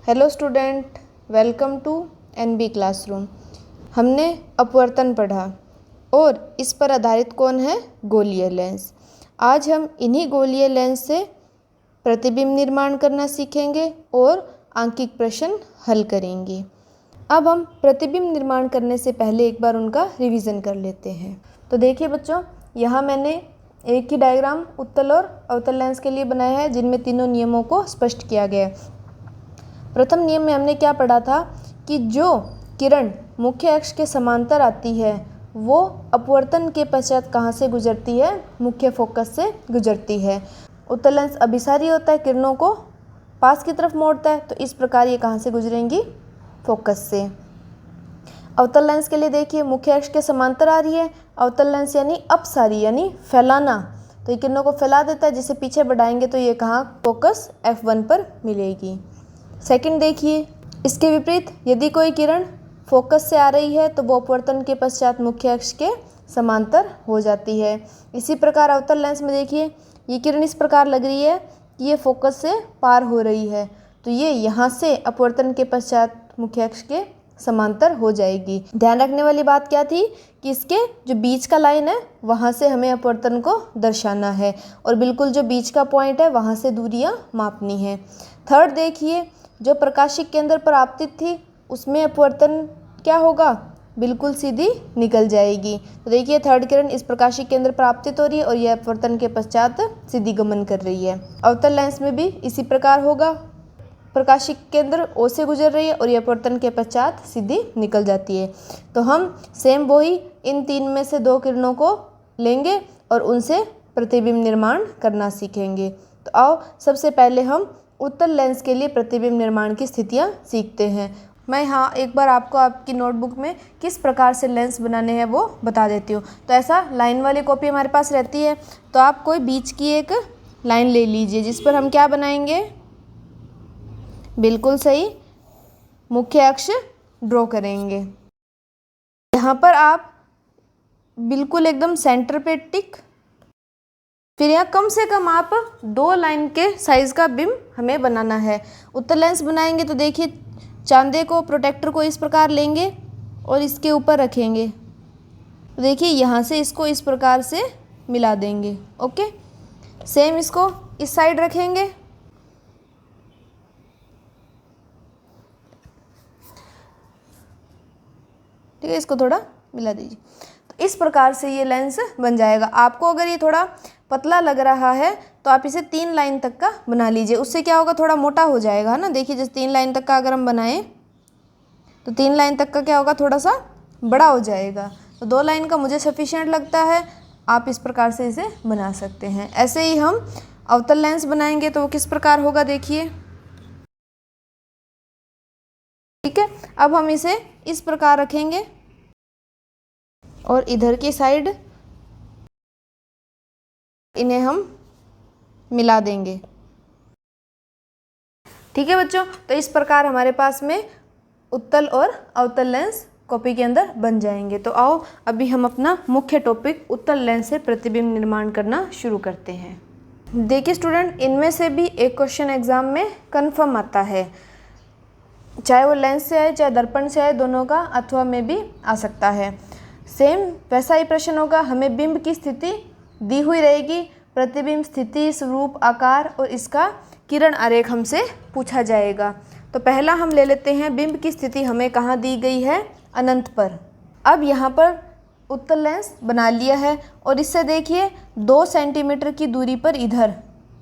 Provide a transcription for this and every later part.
Hello student, welcome to NB classroom. हमने अपवर्तन पढ़ा और इस पर आधारित कौन है? गोलीय लेंस। आज हम इन्हीं गोलीय लेंस से प्रतिबिंब निर्माण करना सीखेंगे और आंकिक प्रश्न हल करेंगे। अब हम प्रतिबिंब निर्माण करने से पहले एक बार उनका रिवीजन कर लेते हैं। तो देखिए बच्चों, यहाँ मैंने एक ही डायग्राम उत्तल और अवतल लेंस के लिए बनाया है जिनमें तीनों नियमों को स्पष्ट किया गया है। प्रथम नियम में हमने क्या पढ़ा था कि जो किरण मुख्य अक्ष के समांतर आती है वो अपवर्तन के पश्चात कहाँ से गुजरती है? मुख्य फोकस से गुजरती है। उत्तल लेंस अभिसारी होता है, किरणों को पास की तरफ मोड़ता है, तो इस प्रकार ये कहाँ से गुजरेंगी? फोकस से। अवतल लेंस के लिए देखिए, मुख्य अक्ष के समांतर आ रही है। अवतल लेंस यानी अपसारी यानी फैलाना, तो ये किरणों को फैला देता है, जिसे पीछे बढ़ाएंगे तो ये कहाँ? फोकस F1 पर मिलेगी। सेकंड देखिए, इसके विपरीत यदि कोई किरण फोकस से आ रही है तो वो अपवर्तन के पश्चात मुख्य अक्ष के समांतर हो जाती है। इसी प्रकार अवतल लेंस में देखिए, ये किरण इस प्रकार लग रही है कि ये फोकस से पार हो रही है, तो ये यहाँ से अपवर्तन के पश्चात मुख्य अक्ष के समांतर हो जाएगी। ध्यान रखने वाली बात क्या थी कि इसके जो बीच का लाइन है वहाँ से हमें अपवर्तन को दर्शाना है और बिल्कुल जो बीच का पॉइंट है वहाँ से दूरियाँ मापनी है। थर्ड देखिए, जो प्रकाशिक केंद्र पर आपतित थी उसमें अपवर्तन क्या होगा? बिल्कुल सीधी निकल जाएगी। तो देखिए, थर्ड किरण इस प्रकाशिक केंद्र पर आपतित हो रही है और यह अपवर्तन के पश्चात सीधी गमन कर रही है। अवतल लेंस में भी इसी प्रकार होगा, प्रकाशिक केंद्र O से गुजर रही है और यह अपवर्तन के पश्चात सीधी निकल जाती है। तो हम सेम वही इन तीन में से दो किरणों को लेंगे और उनसे प्रतिबिंब निर्माण करना सीखेंगे। तो आओ सबसे पहले हम उत्तल लेंस के लिए प्रतिबिंब निर्माण की स्थितियाँ सीखते हैं। मैं यहाँ एक बार आपको आपकी नोटबुक में किस प्रकार से लेंस बनाने हैं वो बता देती हूँ। तो ऐसा लाइन वाली कॉपी हमारे पास रहती है, तो आप कोई बीच की एक लाइन ले लीजिए जिस पर हम क्या बनाएंगे? बिल्कुल सही, मुख्य अक्ष ड्रॉ करेंगे। यहाँ पर आप बिल्कुल एकदम सेंटर पे टिक, फिर यहाँ कम से कम आप 2 लाइन के साइज़ का बिंब हमें बनाना है। उत्तल लेंस बनाएंगे तो देखिए, चांदे को, प्रोटेक्टर को इस प्रकार लेंगे और इसके ऊपर रखेंगे। तो देखिए, यहाँ से इसको इस प्रकार से मिला देंगे। ओके, सेम इसको इस साइड रखेंगे। ठीक है, इसको थोड़ा मिला दीजिए। तो इस प्रकार से ये लेंस बन जाएगा। आपको अगर ये थोड़ा पतला लग रहा है तो आप इसे 3 लाइन तक का बना लीजिए। उससे क्या होगा? थोड़ा मोटा हो जाएगा, है ना। देखिए, जैसे 3 लाइन तक का अगर हम बनाएं तो 3 लाइन तक का क्या होगा? थोड़ा सा बड़ा हो जाएगा। तो 2 लाइन का मुझे सफिशिएंट लगता है, आप इस प्रकार से इसे बना सकते हैं। ऐसे ही हम अवतल लेंस बनाएंगे तो वो किस प्रकार होगा? देखिए, ठीक है। अब हम इसे इस प्रकार रखेंगे और इधर की साइड इन्हें हम मिला देंगे। ठीक है बच्चों, तो इस प्रकार हमारे पास में उत्तल और अवतल लेंस कॉपी के अंदर बन जाएंगे। तो आओ अभी हम अपना मुख्य टॉपिक उत्तल लेंस से प्रतिबिंब निर्माण करना शुरू करते हैं। देखिए स्टूडेंट, इनमें से भी एक क्वेश्चन एग्जाम में कंफर्म आता है, चाहे वो लेंस से आए चाहे दर्पण से आए, दोनों का अथवा में भी आ सकता है। सेम वैसा ही प्रश्न होगा, हमें बिंब की स्थिति दी हुई रहेगी, प्रतिबिंब स्थिति, स्वरूप, आकार और इसका किरण आरेख हमसे पूछा जाएगा। तो पहला हम ले लेते हैं, बिंब की स्थिति हमें कहाँ दी गई है? अनंत पर। अब यहाँ पर उत्तल लेंस बना लिया है और इससे देखिए 2 सेंटीमीटर की दूरी पर इधर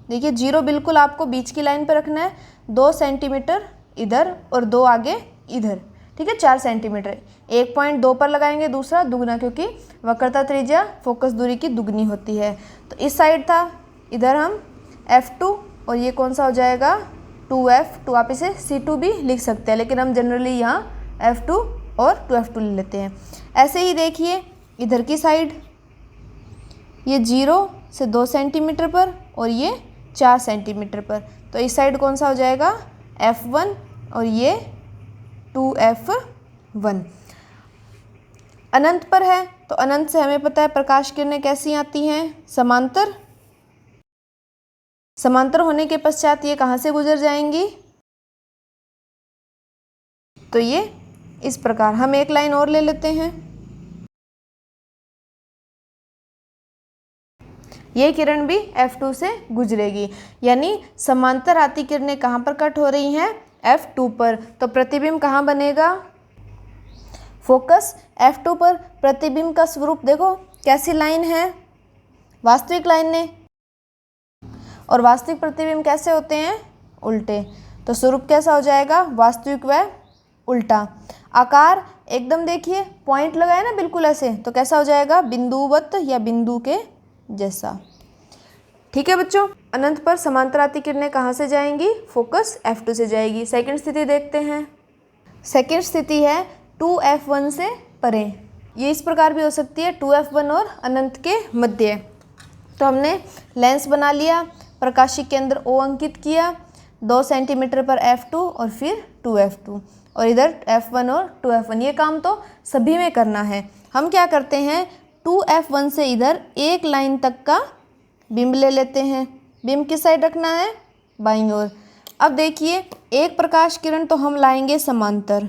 देखिए, 0 बिल्कुल आपको बीच की लाइन पर रखना है, 2 सेंटीमीटर इधर और 2 आगे इधर। ठीक है, 4 सेंटीमीटर। 1.2 पर लगाएंगे, दूसरा दुगना, क्योंकि वक्रता त्रिज्या फोकस दूरी की दुगनी होती है। तो इस साइड था, इधर हम F2 और ये कौन सा हो जाएगा? 2F2। आप इसे C2 भी लिख सकते हैं, लेकिन हम जनरली यहाँ F2 और 2F2 ले लेते हैं। ऐसे ही देखिए, इधर की साइड ये 0 से 2 सेंटीमीटर पर और ये 4 सेंटीमीटर पर, तो इस साइड कौन सा हो जाएगा? F1 और ये 2F1। अनंत पर है तो अनंत से हमें पता है प्रकाश किरणें कैसी आती हैं? समांतर। समांतर होने के पश्चात ये कहाँ से गुजर जाएंगी? तो ये इस प्रकार हम एक लाइन और ले लेते हैं। ये किरण भी F2 से गुजरेगी, यानी समांतर आती किरणें कहाँ पर कट हो रही हैं? F2 पर। तो प्रतिबिंब कहाँ बनेगा? फोकस F2 पर। प्रतिबिंब का स्वरूप देखो कैसी लाइन है, वास्तविक लाइन ने। और वास्तविक प्रतिबिंब कैसे होते हैं? उल्टे। तो स्वरूप कैसा हो जाएगा? वास्तविक व उल्टा। आकार एकदम देखिए पॉइंट लगाए ना बिल्कुल ऐसे, तो कैसा हो जाएगा? बिंदुवत या बिंदु के जैसा। ठीक है बच्चों, अनंत पर समांतर आती किरणें कहाँ से जाएंगी? फोकस F2 से जाएगी। सेकंड स्थिति देखते हैं। सेकंड स्थिति है 2F1 से परे। ये इस प्रकार भी हो सकती है 2F1 और अनंत के मध्य। तो हमने लेंस बना लिया, प्रकाशिक केंद्र O अंकित किया, 2 सेंटीमीटर पर F2 और फिर 2F2, और इधर F1 और 2F1। ये काम तो सभी में करना है। हम क्या करते हैं, 2F1 से इधर एक लाइन तक का बिंब ले लेते हैं। बिंब किस साइड रखना है? बाईं ओर। अब देखिए एक प्रकाश किरण तो हम लाएंगे समांतर,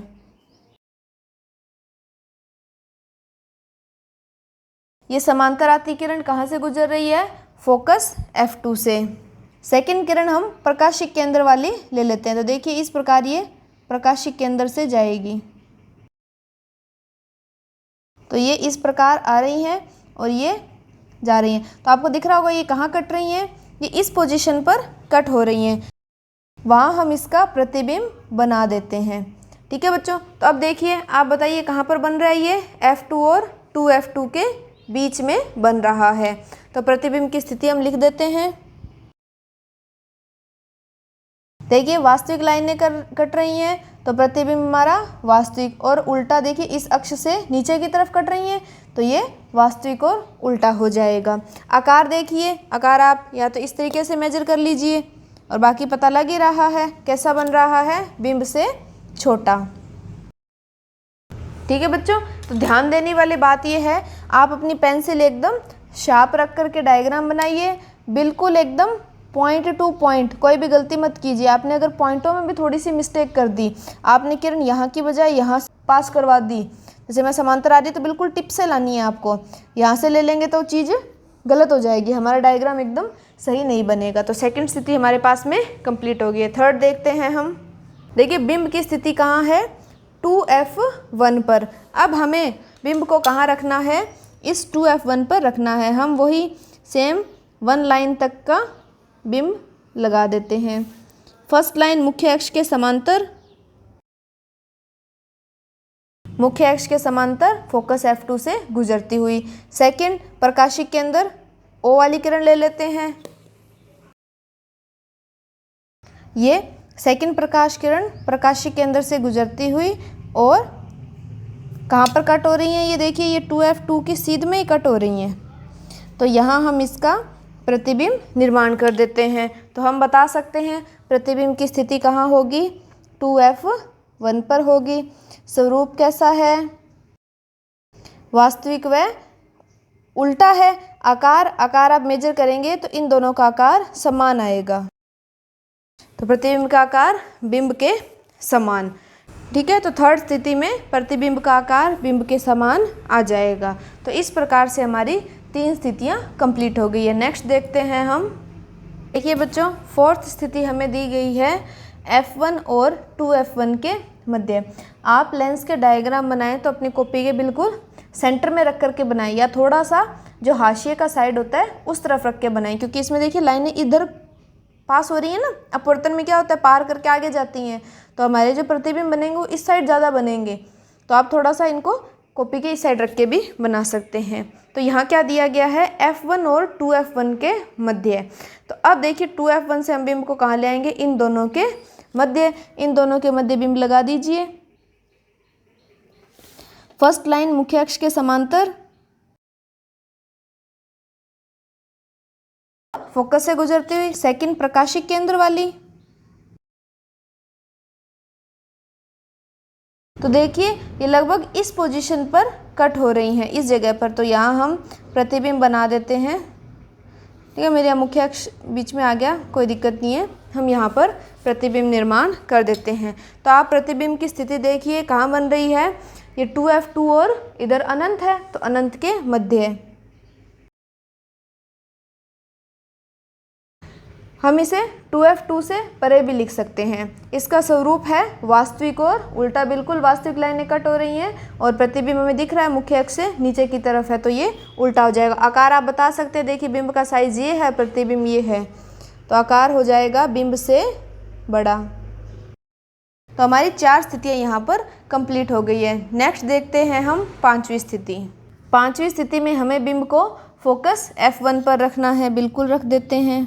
ये समांतर आती किरण कहाँ से गुजर रही है? फोकस F2 से। सेकंड किरण हम प्रकाशिक केंद्र वाली ले लेते हैं। तो देखिए इस प्रकार ये प्रकाशिक केंद्र से जाएगी, तो ये इस प्रकार आ रही हैं और ये जा रही हैं। तो आपको दिख रहा होगा ये कहाँ कट रही हैं? ये इस पोजीशन पर कट हो रही हैं, वहाँ हम इसका प्रतिबिंब बना देते हैं। ठीक है बच्चों, तो अब देखिए आप बताइए कहाँ पर बन रहा है? ये F2 और 2F2 के बीच में बन रहा है। तो प्रतिबिंब की स्थिति हम लिख देते हैं। देखिए वास्तविक लाइनें कट रही हैं, तो प्रतिबिंब हमारा वास्तविक, और उल्टा देखिए इस अक्ष से नीचे की तरफ कट रही हैं, तो ये वास्तविक और उल्टा हो जाएगा। आकार देखिए, आकार आप या तो इस तरीके से मेजर कर लीजिए, और बाकी पता लग ही रहा है कैसा बन रहा है, बिंब से छोटा। ठीक है बच्चों, तो ध्यान देने वाली बात यह है, आप अपनी पेंसिल एकदम शार्प रख करके डायग्राम बनाइए, बिल्कुल एकदम पॉइंट टू पॉइंट, कोई भी गलती मत कीजिए। आपने अगर पॉइंटों में भी थोड़ी सी मिस्टेक कर दी, आपने किरण यहाँ की बजाय यहाँ पास करवा दी, जैसे मैं समांतर आ रही तो बिल्कुल टिप से लानी है आपको, यहाँ से ले लेंगे तो चीज़ गलत हो जाएगी, हमारा डायग्राम एकदम सही नहीं बनेगा। तो सेकंड स्थिति हमारे पास में कंप्लीट हो गई है। थर्ड देखते हैं हम। देखिए बिंब की स्थिति कहाँ है? 2F1 पर। अब हमें बिंब को कहाँ रखना है? इस 2F1 पर रखना है। हम वही सेम 1 लाइन तक का बिंब लगा देते हैं। फर्स्ट लाइन मुख्य अक्ष के समांतर, मुख्य अक्ष के समांतर फोकस F2 से गुजरती हुई। सेकंड प्रकाशिक केंद्र O वाली किरण ले लेते हैं। ये सेकंड प्रकाश किरण प्रकाशिक केंद्र से गुजरती हुई और कहाँ पर कट हो रही हैं? ये देखिए ये 2F2 की सीध में ही कट हो रही हैं। तो यहाँ हम इसका प्रतिबिंब निर्माण कर देते हैं। तो हम बता सकते हैं प्रतिबिंब की स्थिति कहाँ होगी? 2F1 पर होगी। स्वरूप कैसा है? वास्तविक व उल्टा है। आकार आप मेजर करेंगे तो इन दोनों का आकार समान आएगा, तो प्रतिबिंब का आकार बिंब के समान। ठीक है, तो थर्ड स्थिति में प्रतिबिंब का आकार बिंब के समान आ जाएगा। तो इस प्रकार से हमारी 3 स्थितियां कंप्लीट हो गई है। नेक्स्ट देखते हैं हम। देखिए बच्चों, फोर्थ स्थिति हमें दी गई है F1 और 2F1 के मध्य। आप लेंस के डायग्राम बनाएं तो अपनी कॉपी के बिल्कुल सेंटर में रख करके बनाएं, या थोड़ा सा जो हाशिए का साइड होता है उस तरफ रख के बनाएं, क्योंकि इसमें देखिए लाइनें इधर पास हो रही है ना। अपवर्तन में क्या होता है, पार करके आगे जाती हैं, तो हमारे जो प्रतिबिंब बनेंगे वो इस साइड ज़्यादा बनेंगे। तो आप थोड़ा सा इनको कॉपी के इस साइड रख के भी बना सकते हैं। तो यहाँ क्या दिया गया है? F1 और 2F1 के मध्य। तो अब देखिए 2F1 से हम बिंब को कहाँ ले आएंगे? इन दोनों के मध्य। इन दोनों के मध्य बिंब लगा दीजिए। फर्स्ट लाइन मुख्य अक्ष के समांतर फोकस से गुजरती हुई। सेकंड प्रकाशिक केंद्र वाली। तो देखिए ये लगभग इस पोजीशन पर कट हो रही हैं, इस जगह पर। तो यहाँ हम प्रतिबिंब बना देते हैं। ठीक है, मेरे यहाँ मुख्य अक्ष बीच में आ गया, कोई दिक्कत नहीं है। हम यहाँ पर प्रतिबिंब निर्माण कर देते हैं। तो आप प्रतिबिंब की स्थिति देखिए कहाँ बन रही है, ये 2F2 और इधर अनंत है तो अनंत के मध्य है। हम इसे 2F2 से परे भी लिख सकते हैं। इसका स्वरूप है वास्तविक और उल्टा, बिल्कुल वास्तविक लाइनें कट हो रही हैं और प्रतिबिंब हमें दिख रहा है मुख्य अक्ष से नीचे की तरफ है, तो ये उल्टा हो जाएगा। आकार आप बता सकते हैं, देखिए बिंब का साइज ये है, प्रतिबिंब ये है, तो आकार हो जाएगा बिंब से बड़ा। तो हमारी 4 स्थितियाँ यहाँ पर कंप्लीट हो गई है। नेक्स्ट देखते हैं हम 5वीं स्थिति। 5वीं स्थिति में हमें बिंब को फोकस F1 पर रखना है, बिल्कुल रख देते हैं।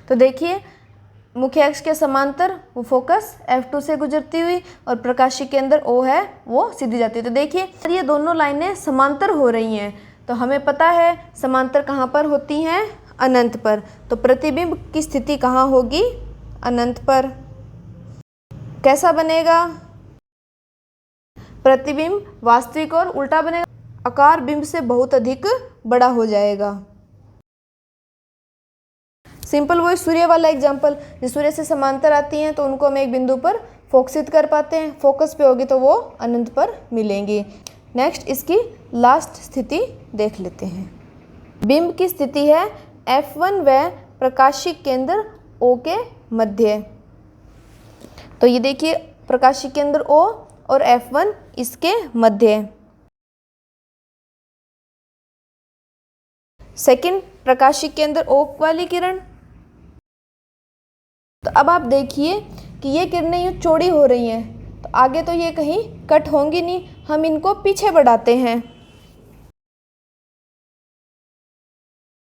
तो देखिए मुख्य अक्ष के समांतर वो फोकस F2 से गुजरती हुई और प्रकाशिक केंद्र O है वो सीधी जाती है। तो देखिए ये दोनों लाइनें समांतर हो रही हैं, तो हमें पता है समांतर कहाँ पर होती हैं, अनंत पर। तो प्रतिबिंब की स्थिति कहाँ होगी, अनंत पर। कैसा बनेगा प्रतिबिंब, वास्तविक और उल्टा बनेगा। आकार बिंब से बहुत अधिक बड़ा हो जाएगा। सिंपल वही सूर्य वाला एग्जाम्पल, जो सूर्य से समांतर आती हैं तो उनको हम एक बिंदु पर फोकसित कर पाते हैं, फोकस पे होगी तो वो अनंत पर मिलेंगी। नेक्स्ट इसकी लास्ट स्थिति देख लेते हैं। बिंब की स्थिति है F1 व प्रकाशिक केंद्र O के मध्य। तो ये देखिए प्रकाशिक केंद्र O और F1 इसके मध्य। सेकंड प्रकाशिक केंद्र O वाली किरण। तो अब आप देखिए कि ये किरणें यूँ चौड़ी हो रही हैं, तो आगे तो ये कहीं कट होंगी नहीं, हम इनको पीछे बढ़ाते हैं।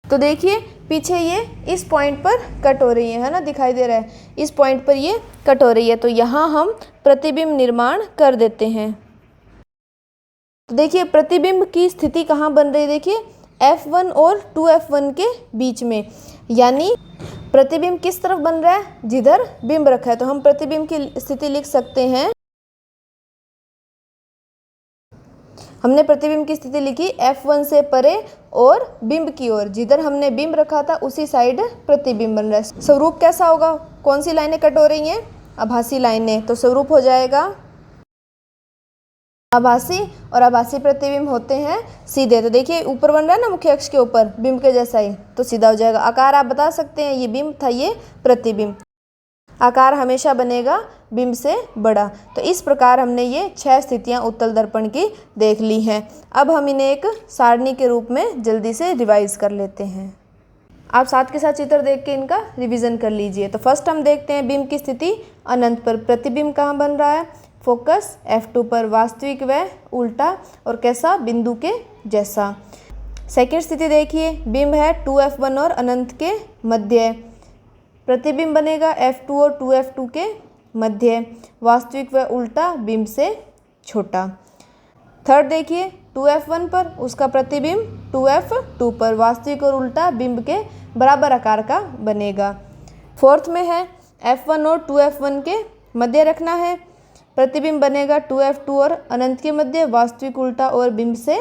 तो देखिए पीछे ये इस पॉइंट पर कट हो रही है ना, दिखाई दे रहा है, इस पॉइंट पर ये कट हो रही है। तो यहाँ हम प्रतिबिंब निर्माण कर देते हैं। तो देखिए प्रतिबिंब की स्थिति कहाँ बन रही है, देखिए F1 और 2F1 के बीच में, यानी प्रतिबिंब किस तरफ बन रहा है, जिधर बिंब रखा है। तो हम प्रतिबिंब की स्थिति लिख सकते हैं, हमने प्रतिबिंब की स्थिति लिखी F1 से परे और बिंब की ओर, जिधर हमने बिंब रखा था उसी साइड प्रतिबिंब बन रहा है। स्वरूप कैसा होगा, कौन सी लाइनें कट हो रही हैं, आभासी लाइनें। तो स्वरूप हो जाएगा आभासी, और आभासी प्रतिबिंब होते हैं सीधे। तो देखिए ऊपर बन रहा है ना मुख्य अक्ष के ऊपर बिंब के जैसा ही, तो सीधा हो जाएगा। आकार आप बता सकते हैं, ये बिंब था, ये प्रतिबिंब। आकार हमेशा बनेगा बिंब से बड़ा। तो इस प्रकार हमने ये 6 स्थितियां उत्तल दर्पण की देख ली हैं। अब हम इन्हें एक सारणी के रूप में जल्दी से रिवाइज कर लेते हैं। आप साथ के साथ चित्र देख के इनका रिवीजन कर लीजिए। तो फर्स्ट हम देखते हैं बिंब की स्थिति अनंत पर। प्रतिबिंब कहाँ बन रहा है, फोकस F2 पर, वास्तविक व उल्टा और कैसा, बिंदु के जैसा। सेकंड स्थिति देखिए, बिंब है 2F1 और अनंत के मध्य। प्रतिबिंब बनेगा F2 और 2F2 के मध्य, वास्तविक व उल्टा, बिंब से छोटा। थर्ड देखिए 2F1 पर, उसका प्रतिबिंब 2F2 पर, वास्तविक और उल्टा, बिंब के बराबर आकार का बनेगा। फोर्थ में है F1 और 2F1 के मध्य रखना है, प्रतिबिंब बनेगा 2F2 और अनंत के मध्य, वास्तविक उल्टा और बिंब से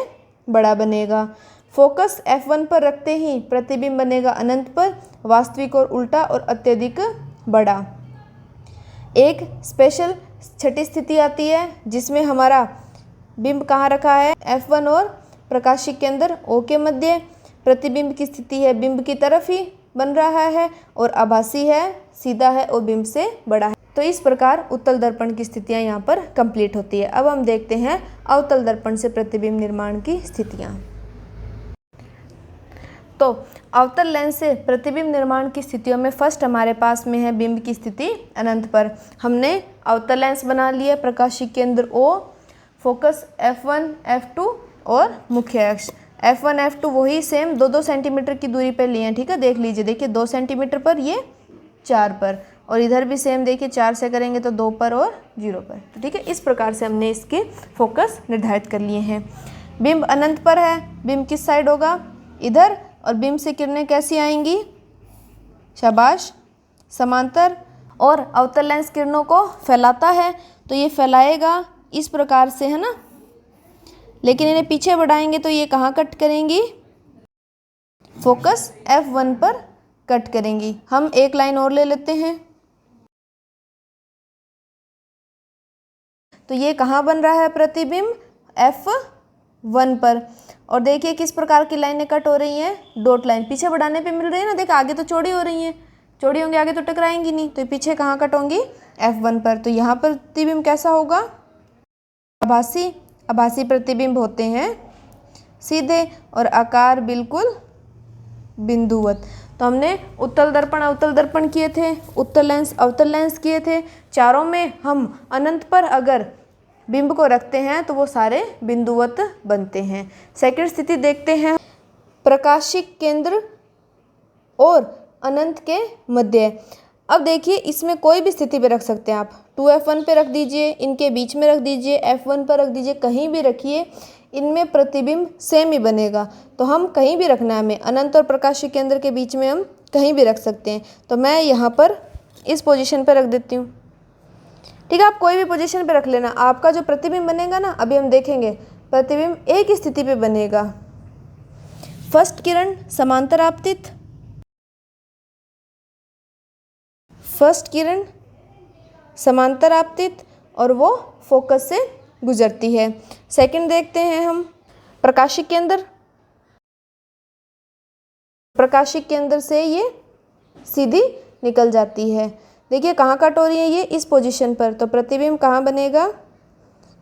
बड़ा बनेगा। फोकस F1 पर रखते ही प्रतिबिंब बनेगा अनंत पर, वास्तविक और उल्टा और अत्यधिक बड़ा। एक स्पेशल छठी स्थिति आती है जिसमें हमारा बिंब कहाँ रखा है, F1 और प्रकाशिक केंद्र O के मध्य। प्रतिबिंब की स्थिति है बिंब की तरफ ही बन रहा है और आभासी है, सीधा है और बिंब से बड़ा है। तो इस प्रकार उत्तल दर्पण की स्थितियां यहाँ पर कंप्लीट होती है। अब हम देखते हैं अवतल दर्पण से प्रतिबिंब निर्माण की स्थितियां। तो अवतल लेंस से प्रतिबिंब निर्माण की स्थितियों में फर्स्ट हमारे पास में है बिंब की स्थिति अनंत पर। हमने अवतल लेंस बना लिया, प्रकाशिक केंद्र O, फोकस F1, F2 और मुख्य अक्ष। F1, F2 वही सेम 2-2 सेंटीमीटर की दूरी पर लिए हैं, ठीक है, देख लीजिए। देखिए 2 सेंटीमीटर पर, ये 4 पर, और इधर भी सेम देखिए 4 से करेंगे तो 2 पर और 0 पर। तो ठीक है, इस प्रकार से हमने इसके फोकस निर्धारित कर लिए हैं। बिंब अनंत पर है, बिंब किस साइड होगा, इधर, और बिंब से किरणें कैसी आएंगी, शाबाश, समांतर। और अवतल लेंस किरणों को फैलाता है, तो ये फैलाएगा इस प्रकार से, है ना, लेकिन इन्हें पीछे बढ़ाएंगे तो ये कहाँ कट करेंगी, फोकस F1 पर कट करेंगी। हम एक लाइन और ले लेते हैं, तो ये कहाँ बन रहा है प्रतिबिंब, F1 पर। और देखिए किस प्रकार की लाइनें कट हो रही हैं, डॉट लाइन। पीछे बढ़ाने पे मिल रही है ना, देखिए आगे तो चौड़ी हो रही हैं, चौड़ी होंगी आगे तो टकराएंगी नहीं, तो पीछे कहाँ कट होंगी, F1 पर। तो यहाँ पर प्रतिबिंब कैसा होगा, आभासी। आभासी प्रतिबिंब होते हैं सीधे और आकार बिल्कुल बिंदुवत। तो हमने उत्तल दर्पण अवतल दर्पण किए थे, उत्तल लेंस अवतल लेंस किए थे। चारों में हम अनंत पर अगर बिंब को रखते हैं तो वो सारे बिंदुवत बनते हैं। सेकंड स्थिति देखते हैं, प्रकाशिक केंद्र और अनंत के मध्य। अब देखिए इसमें कोई भी स्थिति पे रख सकते हैं आप, 2F1 पे रख दीजिए, इनके बीच में रख दीजिए, F1 पर रख दीजिए, कहीं भी रखिए, इनमें प्रतिबिंब सेम ही बनेगा। तो हम कहीं भी रखना है हमें, अनंत और प्रकाशिक केंद्र के बीच में हम कहीं भी रख सकते हैं। तो मैं यहाँ पर इस पोजीशन पर रख देती हूँ, ठीक है। आप कोई भी पोजीशन पे रख लेना, आपका जो प्रतिबिंब बनेगा ना, अभी हम देखेंगे, प्रतिबिंब एक ही स्थिति पे बनेगा। फर्स्ट किरण समांतर आपतित, फर्स्ट किरण समांतर आपतित और वो फोकस से गुजरती है। सेकंड देखते हैं हम, प्रकाशिक केंद्र, प्रकाशिक केंद्र से ये सीधी निकल जाती है। देखिए कहाँ कट हो रही है ये, इस पोजीशन पर। तो प्रतिबिंब कहाँ बनेगा,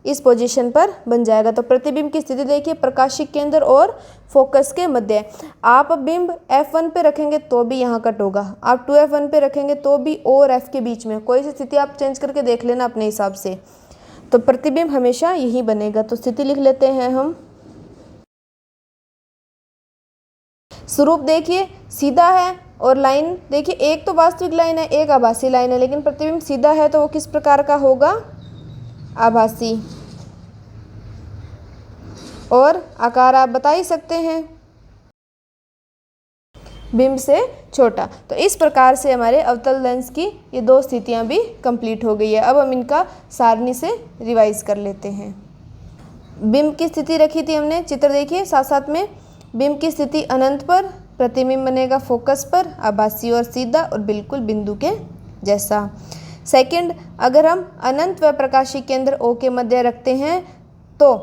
इस पोजीशन पर बन जाएगा। तो प्रतिबिंब की स्थिति देखिए, प्रकाशिक केंद्र और फोकस के मध्य। आप बिंब F1 पे रखेंगे तो भी यहाँ कट होगा, आप 2F1 पे रखेंगे तो भी O और F के बीच में, कोई सी स्थिति आप चेंज करके देख लेना अपने हिसाब से। तो प्रतिबिंब हमेशा यही बनेगा। तो स्थिति लिख लेते हैं हम। स्वरूप देखिए सीधा है और लाइन देखिए, एक तो वास्तविक लाइन है, एक आभासी लाइन है, लेकिन प्रतिबिंब सीधा है तो वो किस प्रकार का होगा, आभासी। और आकार आप बता ही सकते हैं, बिंब से छोटा। तो इस प्रकार से हमारे अवतल लेंस की ये दो स्थितियां भी कंप्लीट हो गई है। अब हम इनका सारणी से रिवाइज कर लेते हैं। बिंब की स्थिति रखी थी हमने, चित्र देखिए साथ साथ में। बिंब की स्थिति अनंत पर, प्रतिबिंब बनेगा फोकस पर, आभासी और सीधा और बिल्कुल बिंदु के जैसा। सेकंड, अगर हम अनंत व प्रकाशिक केंद्र O के मध्य रखते हैं तो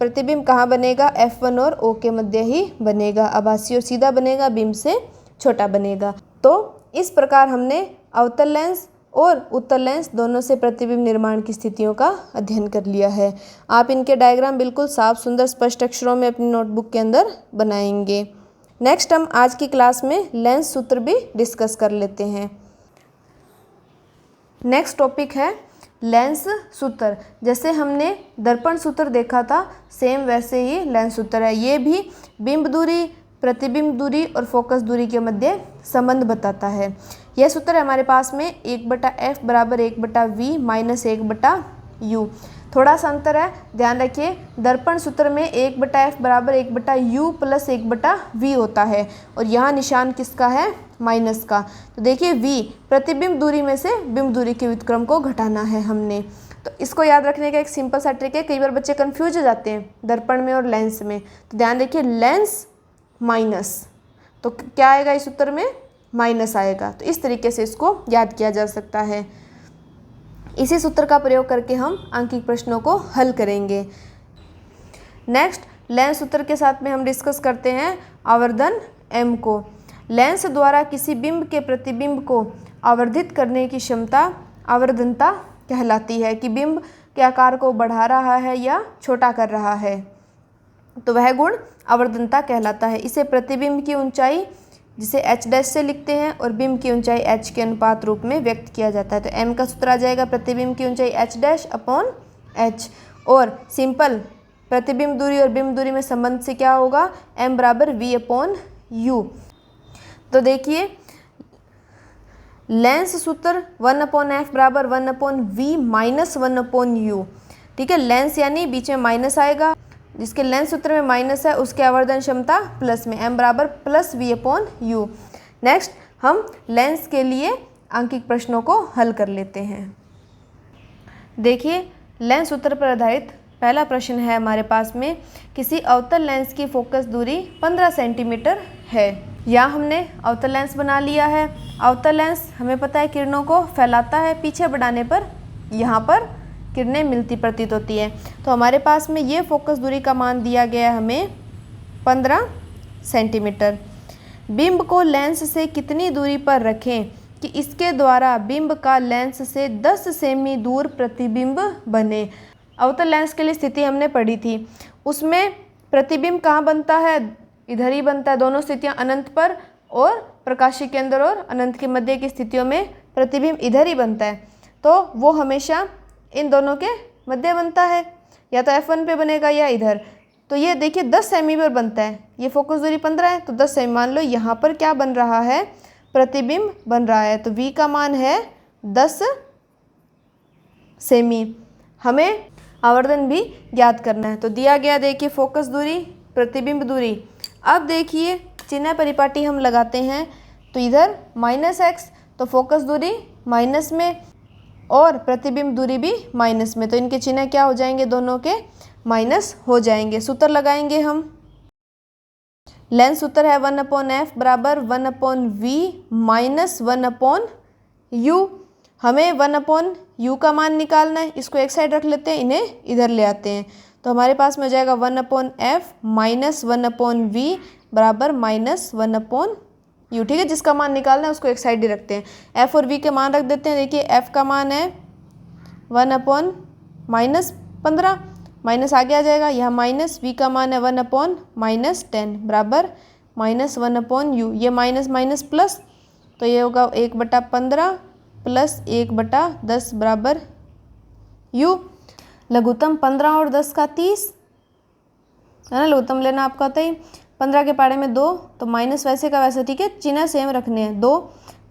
प्रतिबिंब कहाँ बनेगा, F1 और O के मध्य ही बनेगा, आभासी और सीधा बनेगा, बिंब से छोटा बनेगा। तो इस प्रकार हमने अवतल लेंस और उत्तल लेंस दोनों से प्रतिबिंब निर्माण की स्थितियों का अध्ययन कर लिया है। आप इनके डायग्राम बिल्कुल साफ सुंदर स्पष्ट अक्षरों में अपनी नोटबुक के अंदर बनाएंगे। नेक्स्ट हम आज की क्लास में लेंस सूत्र भी डिस्कस कर लेते हैं। नेक्स्ट टॉपिक है लेंस सूत्र। जैसे हमने दर्पण सूत्र देखा था, सेम वैसे ही लेंस सूत्र है। ये भी बिंब दूरी, प्रतिबिंब दूरी और फोकस दूरी के मध्य संबंध बताता है। यह सूत्र है हमारे पास में 1/f बराबर 1/v माइनस 1/u। थोड़ा सा अंतर है, ध्यान रखिए। दर्पण सूत्र में 1/f बराबर 1/u प्लस 1/v होता है और यहाँ निशान किसका है, माइनस का। तो देखिए v प्रतिबिंब दूरी में से बिंब दूरी के व्युत्क्रम को घटाना है हमने। तो इसको याद रखने का एक सिंपल सा ट्रिक है, कई बार बच्चे कंफ्यूज हो जाते हैं दर्पण में और लेंस में। तो ध्यान रखिए, लेंस माइनस, तो क्या आएगा इस सूत्र में, माइनस आएगा। तो इस तरीके से इसको याद किया जा सकता है। इसी सूत्र का प्रयोग करके हम अंकित प्रश्नों को हल करेंगे। नेक्स्ट, लेंस सूत्र के साथ में हम डिस्कस करते हैं आवर्धन m को। लेंस द्वारा किसी बिंब के प्रतिबिंब को आवर्धित करने की क्षमता आवर्धनता कहलाती है, कि बिंब के आकार को बढ़ा रहा है या छोटा कर रहा है, तो वह गुण आवर्धनता कहलाता है। इसे प्रतिबिंब की ऊंचाई, जिसे h' से लिखते हैं, और बिंब की ऊंचाई h के अनुपात रूप में व्यक्त किया जाता है। तो m का सूत्र आ जाएगा प्रतिबिंब की ऊंचाई h'/h। और सिंपल प्रतिबिंब दूरी और बिंब दूरी में संबंध से क्या होगा, m बराबर v/u। तो देखिए लेंस सूत्र 1/f बराबर 1/v माइनस 1/u। ठीक है, लेंस यानी बीच में माइनस आएगा, जिसके लेंस सूत्र में माइनस है उसके आवर्धन क्षमता प्लस में, m बराबर प्लस v/u। नेक्स्ट हम लेंस के लिए अंकित प्रश्नों को हल कर लेते हैं। देखिए लेंस सूत्र पर आधारित पहला प्रश्न है हमारे पास में, किसी अवतल लेंस की फोकस दूरी 15 सेंटीमीटर है। यहाँ हमने अवतल लेंस बना लिया है। अवतल लेंस हमें पता है किरणों को फैलाता है, पीछे बढ़ाने पर यहाँ पर किरणें मिलती प्रतीत होती है। तो हमारे पास में ये फोकस दूरी का मान दिया गया है हमें 15 सेंटीमीटर। बिंब को लेंस से कितनी दूरी पर रखें कि इसके द्वारा बिंब का लेंस से 10 सेमी दूर प्रतिबिंब बने। अवतल लेंस के लिए स्थिति हमने पढ़ी थी, उसमें प्रतिबिंब कहाँ बनता है, इधर ही बनता है। दोनों स्थितियाँ अनंत पर और प्रकाशीय केंद्र और अनंत के मध्य की स्थितियों में प्रतिबिंब इधर ही बनता है। तो वो हमेशा इन दोनों के मध्य बनता है, या तो F1 पे बनेगा या इधर। तो ये देखिए 10 सेमी पर बनता है, ये फोकस दूरी 15 है तो 10 सेमी। मान लो यहाँ पर क्या बन रहा है, प्रतिबिंब बन रहा है, तो V का मान है 10 सेमी। हमें आवर्धन भी ज्ञात करना है। तो दिया गया देखिए फोकस दूरी, प्रतिबिंब दूरी। अब देखिए चिन्ह परिपाटी हम लगाते हैं, तो इधर -x, तो फोकस दूरी माइनस में और प्रतिबिंब दूरी भी माइनस में, तो इनके चिन्ह क्या हो जाएंगे, दोनों के माइनस हो जाएंगे। सूत्र लगाएंगे हम। लेंस सूत्र है 1/f बराबर 1/v माइनस 1/u। हमें 1/u का मान निकालना है, इसको एक साइड रख लेते हैं, इन्हें इधर ले आते हैं। तो हमारे पास में हो जाएगा 1/f माइनस 1/v बराबर माइनस 1/u। ठीक है, जिसका मान निकालना है उसको एक साइड ही रखते हैं। f और v के मान रख देते हैं। देखिए f का मान है 1/-15, माइनस आगे आ जाएगा, यहाँ माइनस। v का मान है 1/-10 बराबर -1/u। ये माइनस माइनस प्लस, तो ये होगा 1/15 प्लस 1/10 बराबर u। लघुत्तम 15 और 10 का 30 है ना, लघुत्तम लेना आपका होता ही। 15 के पाड़े में 2, तो माइनस वैसे का वैसे, ठीक है, चिन्ह सेम रखने हैं। 2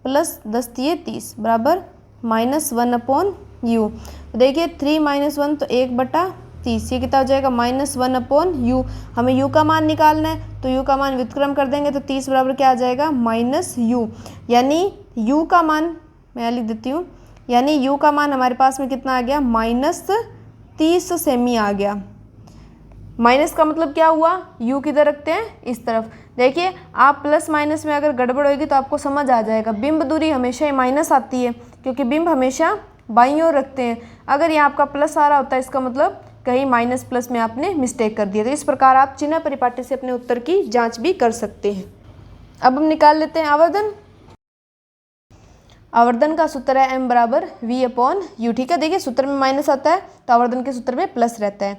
प्लस 10 दिए 30 बराबर -1/u। तो देखिए 3 - 1 तो 1/30, ये कितना हो जाएगा -1/u। हमें u का मान निकालना है, तो u का मान व्युत्क्रम कर देंगे, तो 30 बराबर क्या आ जाएगा -u। यानी u का मान मैं लिख देती हूँ, यानी u का मान हमारे पास में कितना आ गया, -30 सेमी आ गया। माइनस का मतलब क्या हुआ, u किधर रखते हैं, इस तरफ। देखिए आप प्लस माइनस में अगर गड़बड़ होगी तो आपको समझ आ जाएगा। बिंब दूरी हमेशा ही माइनस आती है, क्योंकि बिंब हमेशा बाईं ओर रखते हैं। अगर यहाँ आपका प्लस आ रहा होता है, इसका मतलब कहीं माइनस प्लस में आपने मिस्टेक कर दिया। तो इस प्रकार आप चिन्ह परिपाटी से अपने उत्तर की जाँच भी कर सकते हैं। अब हम निकाल लेते हैं आवर्धन। आवर्धन का सूत्र है m बराबर v/u। ठीक है, देखिए सूत्र में माइनस आता है तो आवर्धन के सूत्र में प्लस रहता है।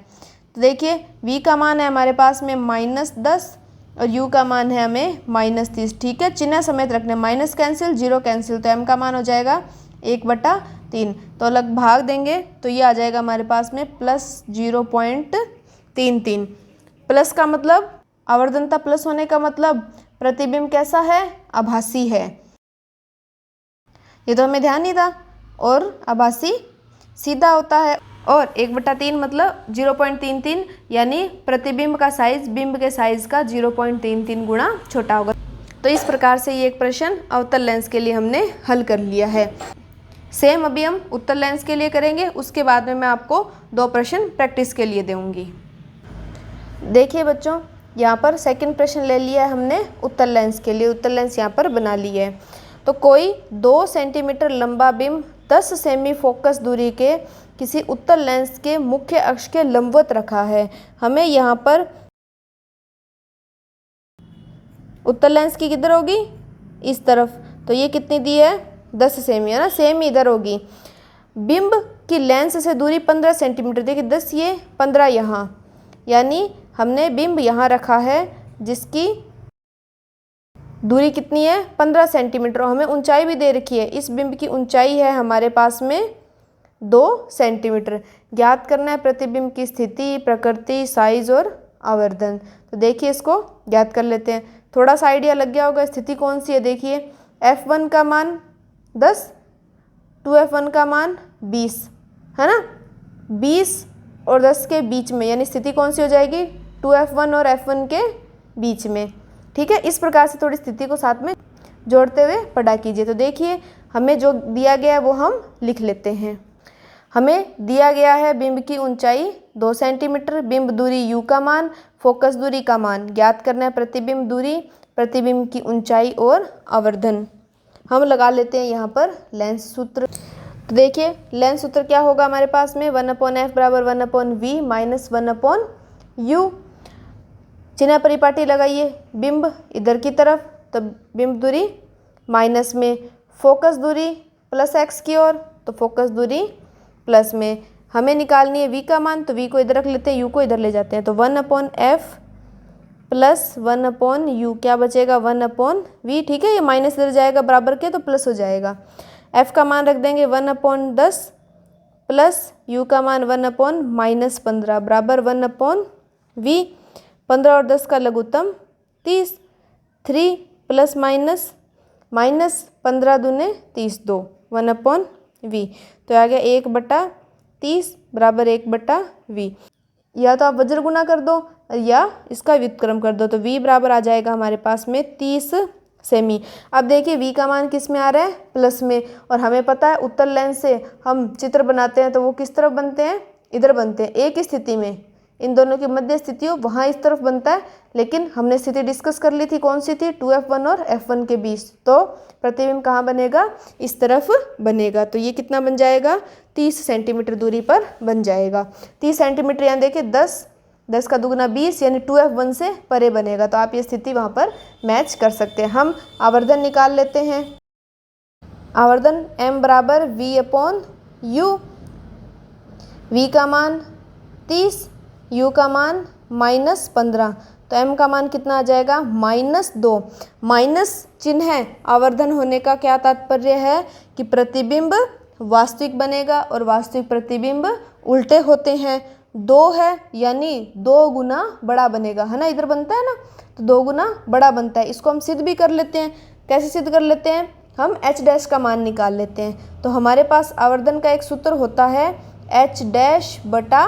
तो देखिए v का मान है हमारे पास में -10 और u का मान है हमें -30। ठीक है, चिन्ह समेत रखने, माइनस कैंसिल, 0 कैंसिल, तो m का मान हो जाएगा 1/3। तो अलग भाग देंगे तो ये आ जाएगा हमारे पास में +0.33। प्लस का मतलब आवर्धनता प्लस होने का मतलब प्रतिबिंब कैसा है, आभासी है। ये तो हमें ध्यान नहीं था। और आभासी सीधा होता है, और 1/3 मतलब 0.33, यानी प्रतिबिंब का साइज बिंब के साइज का 0.33 गुना छोटा होगा। तो इस प्रकार से ये एक प्रश्न अवतल लेंस के लिए हमने हल कर लिया है। सेम अभी हम उत्तल लेंस के लिए करेंगे, उसके बाद में मैं आपको 2 प्रश्न प्रैक्टिस के लिए दूंगी। देखिए बच्चों, यहाँ पर सेकंड प्रश्न ले लिया है हमने उत्तल लेंस के लिए। उत्तल लेंस यहाँ पर बना ली है। तो कोई 2 सेंटीमीटर लंबा बिंब 10 सेमी फोकस दूरी के किसी उत्तल लेंस के मुख्य अक्ष के लंबवत रखा है। हमें यहाँ पर उत्तल लेंस की किधर होगी, इस तरफ। तो ये कितनी दी है, 10 सेमी है ना, सेम इधर होगी। बिंब की लेंस से दूरी 15 सेंटीमीटर, देखिए 10 ये 15 यहाँ, यानी हमने बिंब यहाँ रखा है जिसकी दूरी कितनी है, 15 सेंटीमीटर। और हमें ऊंचाई भी दे रखी है, इस बिंब की ऊंचाई है हमारे पास में 2 सेंटीमीटर। ज्ञात करना है प्रतिबिंब की स्थिति, प्रकृति, साइज और आवर्धन। तो देखिए इसको ज्ञात कर लेते हैं। थोड़ा सा आइडिया लग गया होगा स्थिति कौन सी है। देखिए F1 का मान 10, 2F1 का मान 20 है ना, 20 और 10 के बीच में, यानी स्थिति कौन सी हो जाएगी, 2F1 और F1 के बीच में। ठीक है, इस प्रकार से थोड़ी स्थिति को साथ में जोड़ते हुए पढ़ा कीजिए। तो देखिए हमें जो दिया गया है वो हम लिख लेते हैं। हमें दिया गया है बिंब की ऊंचाई 2 सेंटीमीटर, बिंब दूरी u का मान, फोकस दूरी का मान ज्ञात करना है, प्रतिबिंब दूरी, प्रतिबिंब की ऊंचाई और आवर्धन। हम लगा लेते हैं यहाँ पर लेंस सूत्र। तो देखिए लेंस सूत्र क्या होगा हमारे पास में 1/f बराबर 1/v माइनस 1/u। चिन्ह परिपाटी लगाइए, बिंब इधर की तरफ तो बिंब दूरी माइनस में, फोकस दूरी प्लस x की ओर तो फोकस दूरी प्लस में। हमें निकालनी है v का मान, तो v को इधर रख लेते हैं, u को इधर ले जाते हैं, तो 1/f प्लस 1/u क्या बचेगा 1/v। ठीक है, ये माइनस इधर जाएगा बराबर के तो प्लस हो जाएगा। f का मान रख देंगे 1/10 प्लस u का मान 1/-15 बराबर 1/v। 15 और 10 का लघुत्तम 30, 3 प्लस माइनस माइनस 15 दूने 30 2 1/v। तो आ गया 1/30 बराबर 1/v। या तो आप वज्र गुना कर दो या इसका व्युत्क्रम कर दो, तो v बराबर आ जाएगा हमारे पास में 30 सेमी। अब देखिए v का मान किस में आ रहा है प्लस में, और हमें पता है उत्तल लेंस से हम चित्र बनाते हैं तो वो किस तरफ बनते हैं, इधर बनते हैं। एक स्थिति में इन दोनों की मध्य स्थिति हो वहाँ इस तरफ बनता है, लेकिन हमने स्थिति डिस्कस कर ली थी, कौन सी थी 2f1 और f1 के बीच, तो प्रतिबिंब कहाँ बनेगा इस तरफ बनेगा। तो ये कितना बन जाएगा 30 सेंटीमीटर दूरी पर बन जाएगा। 30 सेंटीमीटर यहाँ देखिए 10 का दुगुना 20 यानी 2f1 से परे बनेगा, तो आप ये स्थिति वहाँ पर मैच कर सकते हैं। हम आवर्धन निकाल लेते हैं। आवर्धन m बराबर v/u, v का मान 30, u का मान -15, तो m का मान कितना आ जाएगा -2। माइनस चिन्ह है आवर्धन होने का क्या तात्पर्य है कि प्रतिबिंब वास्तविक बनेगा और वास्तविक प्रतिबिंब उल्टे होते हैं। 2 है यानी 2 गुना बड़ा बनेगा, है ना, इधर बनता है ना, तो 2 गुना बड़ा बनता है। इसको हम सिद्ध भी कर लेते हैं। कैसे सिद्ध कर लेते हैं, हम h डैश का मान निकाल लेते हैं। तो हमारे पास आवर्धन का एक सूत्र होता है h डैश बटा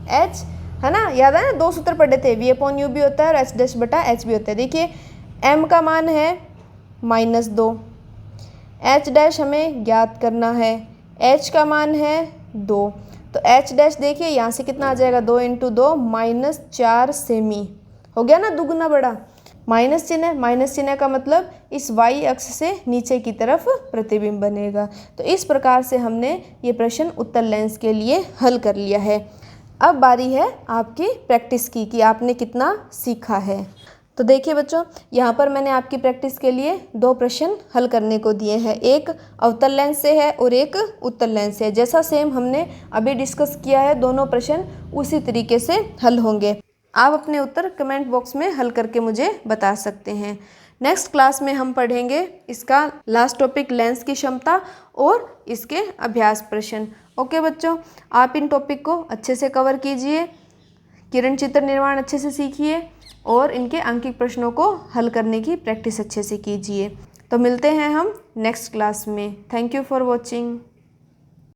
h, है ना, याद है ना, 2 सूत्र पढ़े थे, v/u भी होता है और h डैश बटा h भी होता है। देखिए m का मान है -2, h डैश हमें ज्ञात करना है, h का मान है 2, तो h डैश देखिए यहाँ से कितना आ जाएगा 2 × 2 -4 सेमी, हो गया ना दुगुना बड़ा। माइनस चिन्ह है, माइनस चिन्ह का मतलब इस y अक्ष से नीचे की तरफ प्रतिबिंब बनेगा। तो इस प्रकार से हमने ये प्रश्न उत्तल लेंस के लिए हल कर लिया है। अब बारी है आपकी प्रैक्टिस की कि आपने कितना सीखा है। तो देखिए बच्चों, यहाँ पर मैंने आपकी प्रैक्टिस के लिए 2 प्रश्न हल करने को दिए हैं, एक अवतल लेंस से है और एक उत्तल लेंस से है। जैसा सेम हमने अभी डिस्कस किया है, दोनों प्रश्न उसी तरीके से हल होंगे। आप अपने उत्तर कमेंट बॉक्स में हल करके मुझे बता सकते हैं। नेक्स्ट क्लास में हम पढ़ेंगे इसका लास्ट टॉपिक लेंस की क्षमता और इसके अभ्यास प्रश्न। ओके बच्चों, आप इन टॉपिक को अच्छे से कवर कीजिए, किरण चित्र निर्माण अच्छे से सीखिए और इनके अंकित प्रश्नों को हल करने की प्रैक्टिस अच्छे से कीजिए। तो मिलते हैं हम नेक्स्ट क्लास में। Thank you for watching.